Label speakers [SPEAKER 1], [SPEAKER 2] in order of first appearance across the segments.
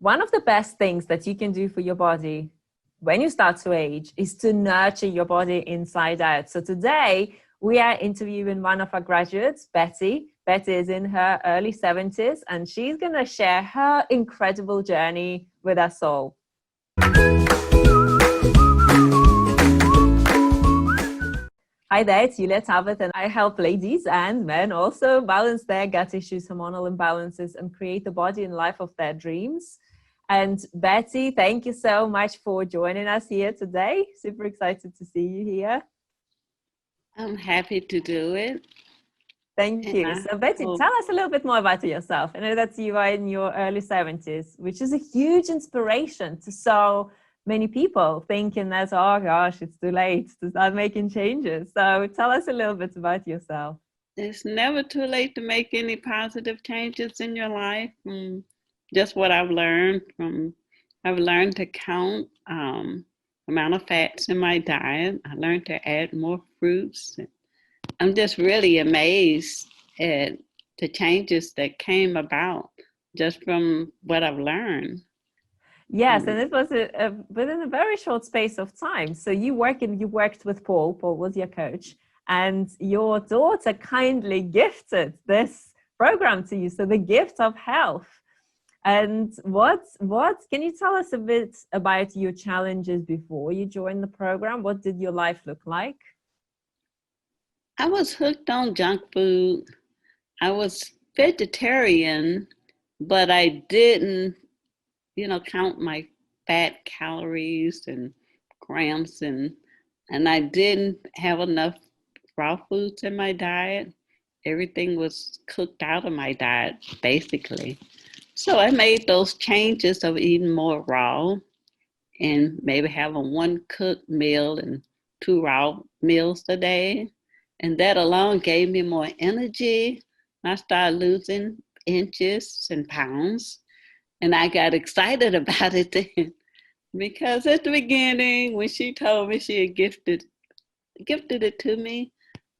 [SPEAKER 1] one of the best things that you can do for your body when you start to age is to nurture your body inside out. So today we are interviewing one of our graduates, Betty. Betty is in her early 70s and she's going to share her incredible journey with us all. Hi there, it's Julia Talbot, and I help ladies and men also balance their gut issues, hormonal imbalances, and create the body and life of their dreams. And Betty, thank you so much for joining us here today. Super excited to see you here.
[SPEAKER 2] I'm happy to do it.
[SPEAKER 1] Thank you. So Betty, tell us a little bit more about yourself. I know that you are in your early 70s, which is a huge inspiration to so many people thinking that, oh gosh, it's too late to start making changes. So tell us a little bit about yourself.
[SPEAKER 2] It's never too late to make any positive changes in your life. Just what I've learned I've learned to count amount of fats in my diet. I learned to add more fruits. I'm just really amazed at the changes that came about just from what I've learned.
[SPEAKER 1] Yes, and it was within a very short space of time. So you worked with Paul. Paul was your coach, and your daughter kindly gifted this program to you. So the gift of health. And what can you tell us a bit about your challenges before you joined the program? What did your life look like?
[SPEAKER 2] I was hooked on junk food. I was vegetarian, but I didn't, count my fat calories and grams, and I didn't have enough raw foods in my diet. Everything was cooked out of my diet, basically. So I made those changes of eating more raw and maybe having one cooked meal and 2 raw meals a day. And that alone gave me more energy. I started losing inches and pounds. And I got excited about it then, because at the beginning, when she told me she had gifted it to me,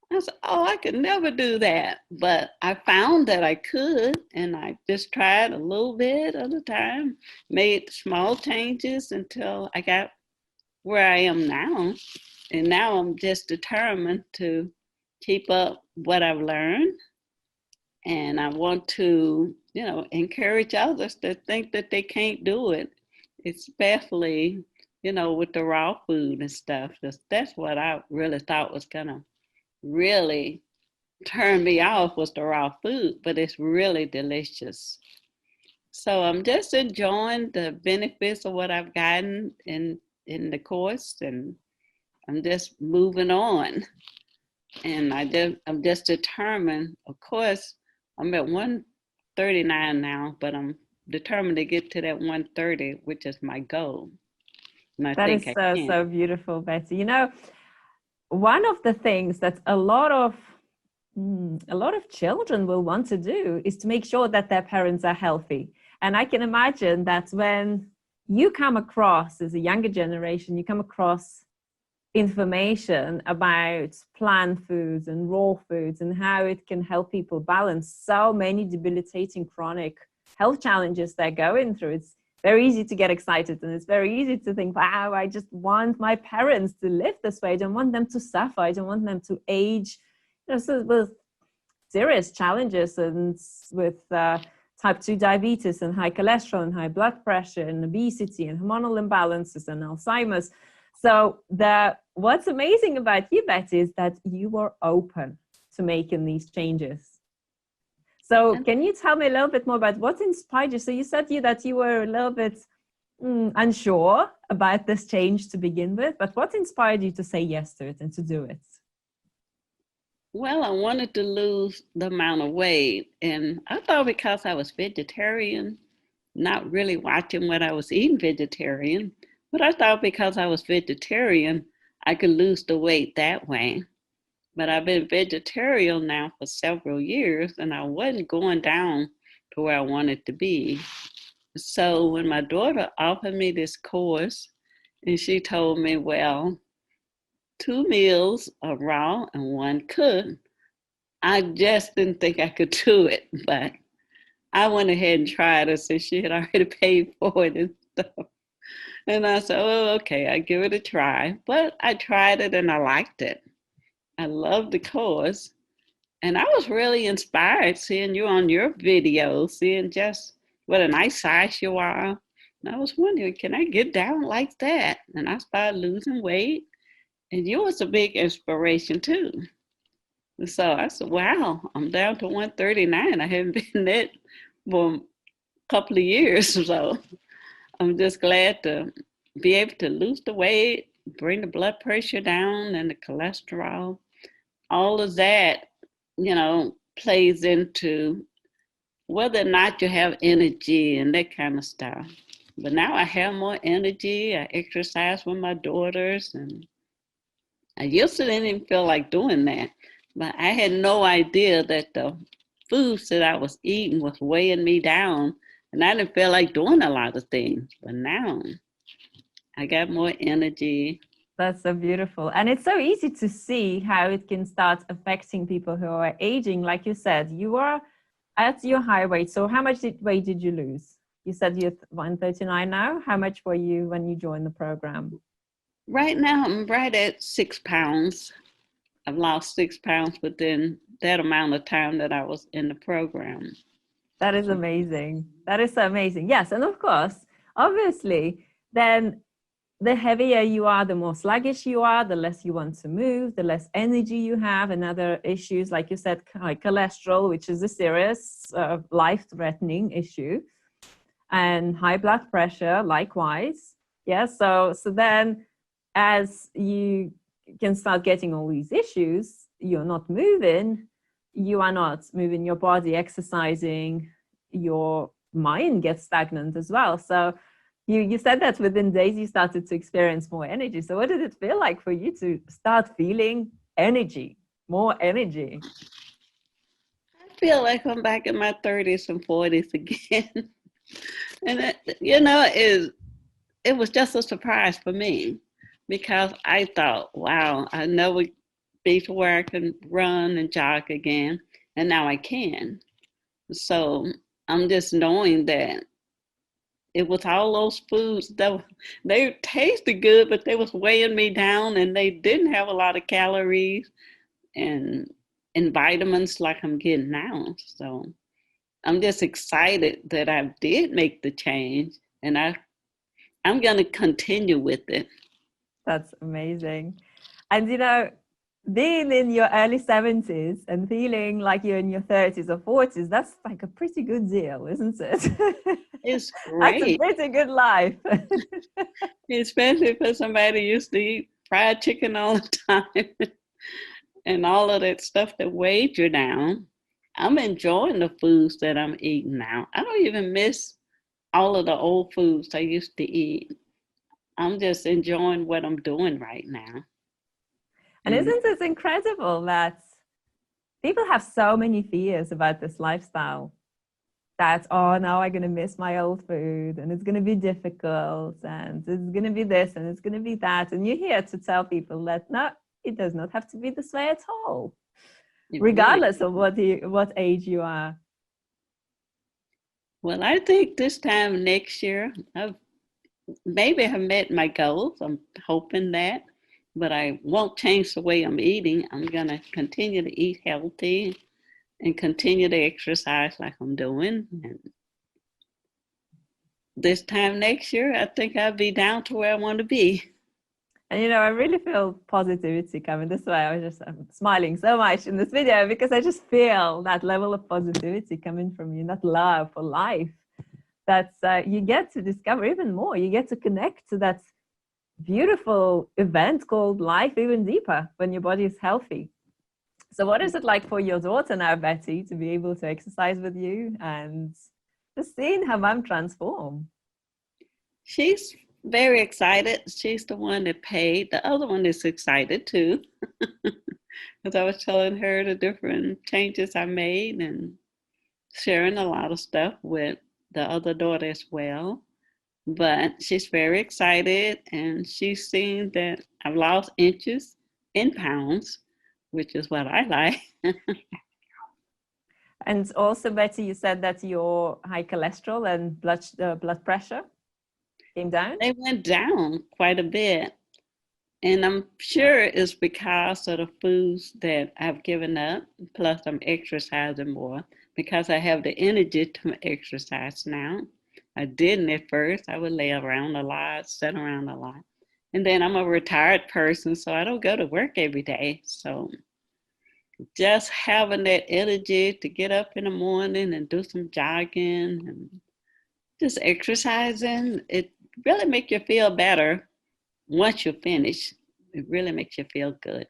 [SPEAKER 2] I said, oh, I could never do that. But I found that I could, and I just tried a little bit at a time, made small changes until I got where I am now. And now I'm just determined to keep up what I've learned. And I want to, encourage others to think that they can't do it, especially, with the raw food and stuff. That's what I really thought was gonna really turn me off, was the raw food, but it's really delicious. So I'm just enjoying the benefits of what I've gotten in the course, and I'm just moving on. And I'm just determined. Of course, I'm at 139 now, but I'm determined to get to that 130, which is my goal. And I
[SPEAKER 1] think is so beautiful, Betty. You know, one of the things that a lot of children will want to do is to make sure that their parents are healthy. And I can imagine that when you come across, as a younger generation, you come across information about plant foods and raw foods and how it can help people balance so many debilitating chronic health challenges they're going through. It's very easy to get excited, and it's very easy to think, wow, I just want my parents to live this way. I don't want them to suffer. I don't want them to age, with serious challenges and with type 2 diabetes and high cholesterol and high blood pressure and obesity and hormonal imbalances and Alzheimer's. So what's amazing about you, Betty, is that you were open to making these changes. So can you tell me a little bit more about what inspired you? So you said that you were a little bit unsure about this change to begin with, but what inspired you to say yes to it and to do it?
[SPEAKER 2] Well, I wanted to lose the amount of weight, and I thought because I was vegetarian, not really watching what I was eating vegetarian, but I thought because I was vegetarian, I could lose the weight that way. But I've been vegetarian now for several years, and I wasn't going down to where I wanted to be. So when my daughter offered me this course, and she told me, well, 2 meals are raw and 1 cooked, I just didn't think I could do it. But I went ahead and tried it since she had already paid for it and stuff. And I said, oh, okay, I give it a try. But I tried it and I liked it. I loved the course. And I was really inspired seeing you on your video, seeing just what a nice size you are. And I was wondering, can I get down like that? And I started losing weight. And you was a big inspiration too. And so I said, wow, I'm down to 139. I haven't been that for a couple of years. So I'm just glad to be able to lose the weight, bring the blood pressure down and the cholesterol. All of that, plays into whether or not you have energy and that kind of stuff. But now I have more energy. I exercise with my daughters, and I used to didn't even feel like doing that. But I had no idea that the foods that I was eating was weighing me down, and I didn't feel like doing a lot of things. But now I got more energy.
[SPEAKER 1] That's so beautiful. And it's so easy to see how it can start affecting people who are aging. Like you said, you are at your high weight. So how much weight did you lose? You said you're 139 now. How much were you when you joined the program?
[SPEAKER 2] Right now, I'm right at 6 pounds. I've lost 6 pounds within that amount of time that I was in the program.
[SPEAKER 1] That is amazing. That is so amazing. Yes. And of course, obviously, then the heavier you are, the more sluggish you are, the less you want to move, the less energy you have, and other issues, like you said, like cholesterol, which is a serious life-threatening issue, and high blood pressure, likewise. Yeah, so then as you can start getting all these issues, you're not moving, you are not moving your body, exercising, your mind gets stagnant as well. So you said that within days you started to experience more energy. So what did it feel like for you to start feeling energy, more energy?
[SPEAKER 2] I feel like I'm back in my 30s and 40s again. And it was just a surprise for me because I thought, wow, I never be to where I can run and jog again. And now I can. So I'm just knowing that it was all those foods that they tasted good, but they was weighing me down, and they didn't have a lot of calories and vitamins like I'm getting now. So I'm just excited that I did make the change, and I'm gonna continue with it.
[SPEAKER 1] That's amazing. And being in your early 70s and feeling like you're in your 30s or 40s, that's like a pretty good deal, isn't it?
[SPEAKER 2] It's
[SPEAKER 1] That's a
[SPEAKER 2] great,
[SPEAKER 1] pretty good life.
[SPEAKER 2] especially for somebody who used to eat fried chicken all the time and all of that stuff that weighed you down. I'm enjoying the foods that I'm eating now. I don't even miss all of the old foods I used to eat. I'm just enjoying what I'm doing right now.
[SPEAKER 1] And
[SPEAKER 2] And
[SPEAKER 1] isn't it incredible that people have so many fears about this lifestyle? That, oh, now I'm going to miss my old food and it's going to be difficult and it's going to be this and it's going to be that. And you're here to tell people that, no, it does not have to be this way at all,
[SPEAKER 2] it really,
[SPEAKER 1] regardless of what age you are.
[SPEAKER 2] well, I think this time next year, maybe have met my goals. I'm hoping that, but I won't change the way I'm eating. I'm going to continue to eat healthy and continue to exercise like I'm doing. And this time next year, I think I'll be down to where I want to be.
[SPEAKER 1] And I really feel positivity coming this way. I'm smiling so much in this video because I just feel that level of positivity coming from you, that love for life. That you get to discover even more. You get to connect to that beautiful event called life even deeper when your body is healthy. So what is it like for your daughter now, Betty, to be able to exercise with you and just seeing her mom transform?
[SPEAKER 2] She's very excited. She's the one that paid. The other one is excited too. Because I was telling her the different changes I made and sharing a lot of stuff with the other daughter as well. But she's very excited, and she's seen that I've lost inches in pounds, which is what I like.
[SPEAKER 1] And also, Betty, you said that your high cholesterol and blood pressure came down?
[SPEAKER 2] They went down quite a bit. And I'm sure it's because of the foods that I've given up, plus I'm exercising more because I have the energy to exercise now. I didn't at first. I would lay around a lot, sit around a lot. And then I'm a retired person, so I don't go to work every day. So just having that energy to get up in the morning and do some jogging and just exercising, it really makes you feel better once you finish. It really makes you feel good.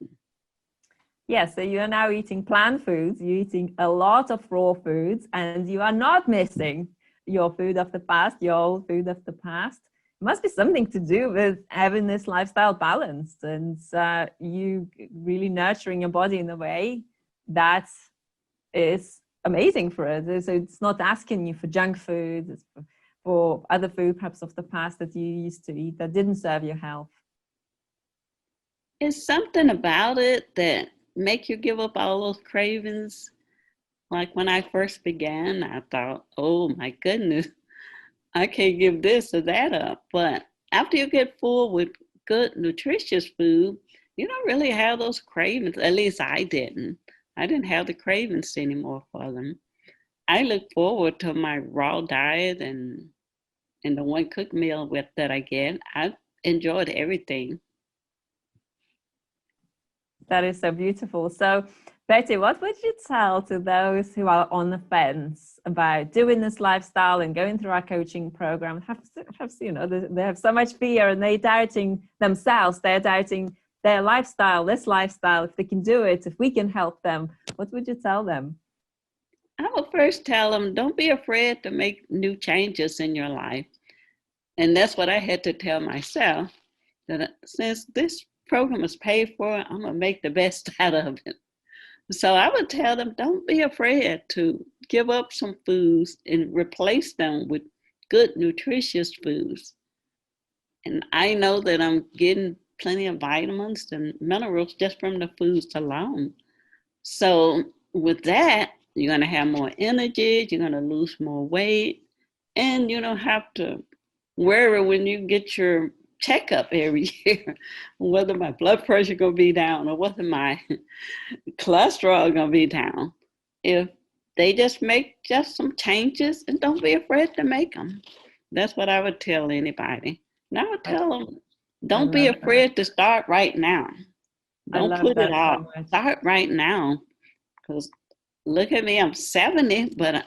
[SPEAKER 1] Yeah, so you are now eating plant foods, you're eating a lot of raw foods, and you are not missing your food of the past, your old food of the past. It must be something to do with having this lifestyle balanced and you really nurturing your body in a way that is amazing for it. So it's not asking you for junk food, it's for other food perhaps of the past that you used to eat that didn't serve your health.
[SPEAKER 2] It's something about it that make you give up all those cravings. Like when I first began, I thought, oh my goodness, I can't give this or that up. But after you get full with good, nutritious food, you don't really have those cravings. At least I didn't. I didn't have the cravings anymore for them. I look forward to my raw diet and the one cooked meal with that I get. I enjoyed everything.
[SPEAKER 1] That is so beautiful. So, Betty, what would you tell to those who are on the fence about doing this lifestyle and going through our coaching program? They have so much fear and they're doubting themselves. They're doubting their lifestyle, this lifestyle, if they can do it, if we can help them. What would you tell them?
[SPEAKER 2] I would first tell them, don't be afraid to make new changes in your life. And that's what I had to tell myself, that since this program is paid for, I'm going to make the best out of it. So I would tell them, don't be afraid to give up some foods and replace them with good, nutritious foods. And I know that I'm getting plenty of vitamins and minerals just from the foods alone. So with that, you're going to have more energy, you're going to lose more weight, and you don't have to worry when you get your checkup every year whether my blood pressure going to be down or whether my cholesterol going to be down. If they just make just some changes and don't be afraid to make them. That's what I would tell anybody. And I would tell them,
[SPEAKER 1] I
[SPEAKER 2] don't be
[SPEAKER 1] love that.
[SPEAKER 2] afraid to start right now.
[SPEAKER 1] I
[SPEAKER 2] Don't
[SPEAKER 1] love
[SPEAKER 2] put it
[SPEAKER 1] that
[SPEAKER 2] off.
[SPEAKER 1] so much.
[SPEAKER 2] Start right now. Because look at me, I'm 70, but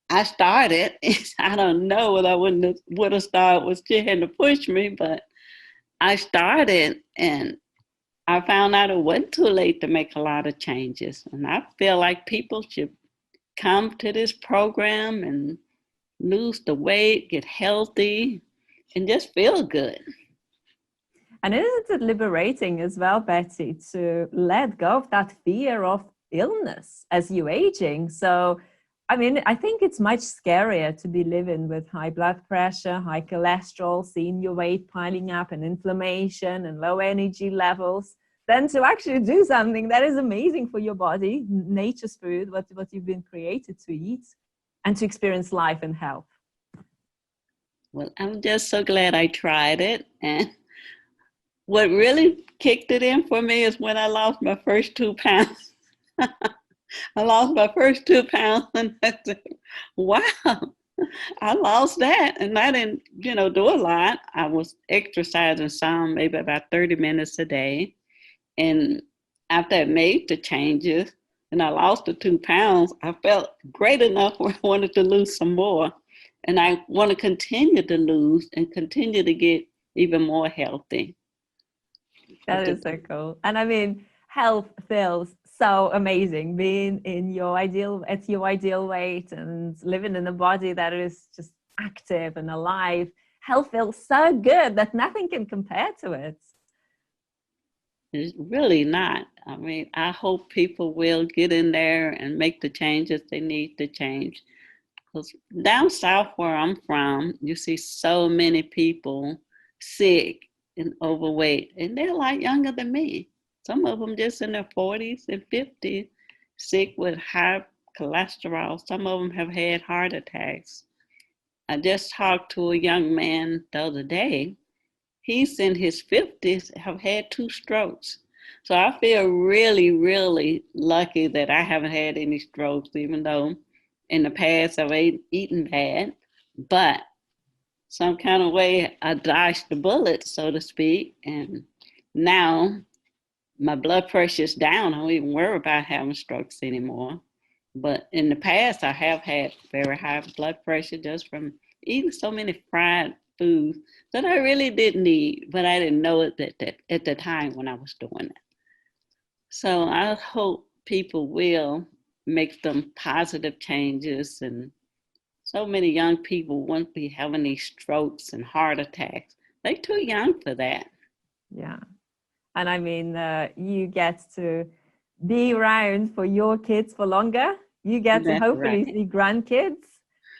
[SPEAKER 2] I started. I don't know what I would have started with she had to push me, but I started and I found out it wasn't too late to make a lot of changes. And I feel like people should come to this program and lose the weight, get healthy, and just feel good.
[SPEAKER 1] And isn't it liberating as well, Betty, to let go of that fear of illness as you're aging? So, I mean, I think it's much scarier to be living with high blood pressure, high cholesterol, seeing your weight piling up and inflammation and low energy levels, than to actually do something that is amazing for your body, nature's food, what you've been created to eat, and to experience life and health.
[SPEAKER 2] Well, I'm just so glad I tried it. And what really kicked it in for me is when I lost my first 2 pounds. I lost my first 2 pounds and I said, wow, I lost that. And I didn't, do a lot. I was exercising some, maybe about 30 minutes a day. And after I made the changes and I lost the 2 pounds, I felt great enough where I wanted to lose some more. And I want to continue to lose and continue to get even more healthy.
[SPEAKER 1] That is so cool. And I mean, health feels so amazing being at your ideal weight and living in a body that is just active and alive. Health feels so good that nothing can compare to it.
[SPEAKER 2] It's really not. I mean, I hope people will get in there and make the changes they need to change. Because down south where I'm from, you see so many people sick and overweight, and they're like younger than me. Some of them just in their 40s and 50s, sick with high cholesterol. Some of them have had heart attacks. I just talked to a young man the other day. He's in his 50s, have had 2 strokes. So I feel really, really lucky that I haven't had any strokes, even though in the past I've eaten bad. But some kind of way I dodged the bullet, so to speak. And now my blood pressure is down. I don't even worry about having strokes anymore. But in the past, I have had very high blood pressure just from eating so many fried foods that I really didn't eat, but I didn't know it at the time when I was doing it. So I hope people will make some positive changes, and so many young people won't be having these strokes and heart attacks. They're too young for that.
[SPEAKER 1] Yeah. And I mean, you get to be around for your kids for longer. You get to hopefully see grandkids,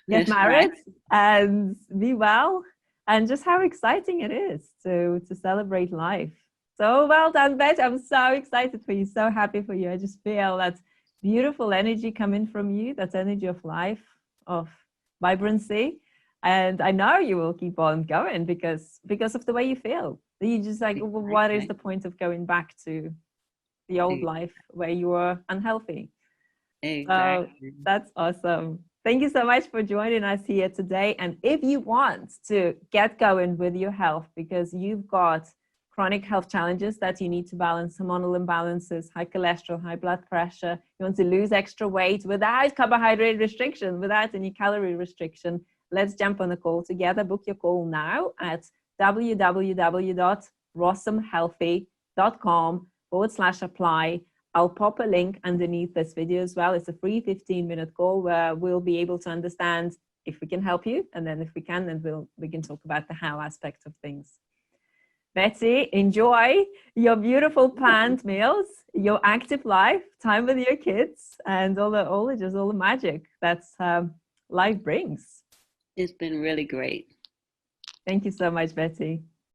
[SPEAKER 1] get married, and be well. And just how exciting it is to celebrate life. So well done, Beth. I'm so excited for you, so happy for you. I just feel that beautiful energy coming from you, that energy of life, of vibrancy. And I know you will keep on going because of the way you feel. You just like, well, what is the point of going back to the old life where you were unhealthy?
[SPEAKER 2] Exactly.
[SPEAKER 1] So that's awesome. Thank you so much for joining us here today. And if you want to get going with your health because you've got chronic health challenges that you need to balance, hormonal imbalances, high cholesterol, high blood pressure, you want to lose extra weight without carbohydrate restriction, without any calorie restriction, let's jump on a call together. Book your call now at www.rossomhealthy.com/apply. I'll pop a link underneath this video as well. It's a free 15-minute call where we'll be able to understand if we can help you. And then if we can, then we can talk about the how aspect of things. Betsy, enjoy your beautiful planned meals, your active life, time with your kids, and all the magic that life brings.
[SPEAKER 2] It's been really great.
[SPEAKER 1] Thank you so much, Betsy.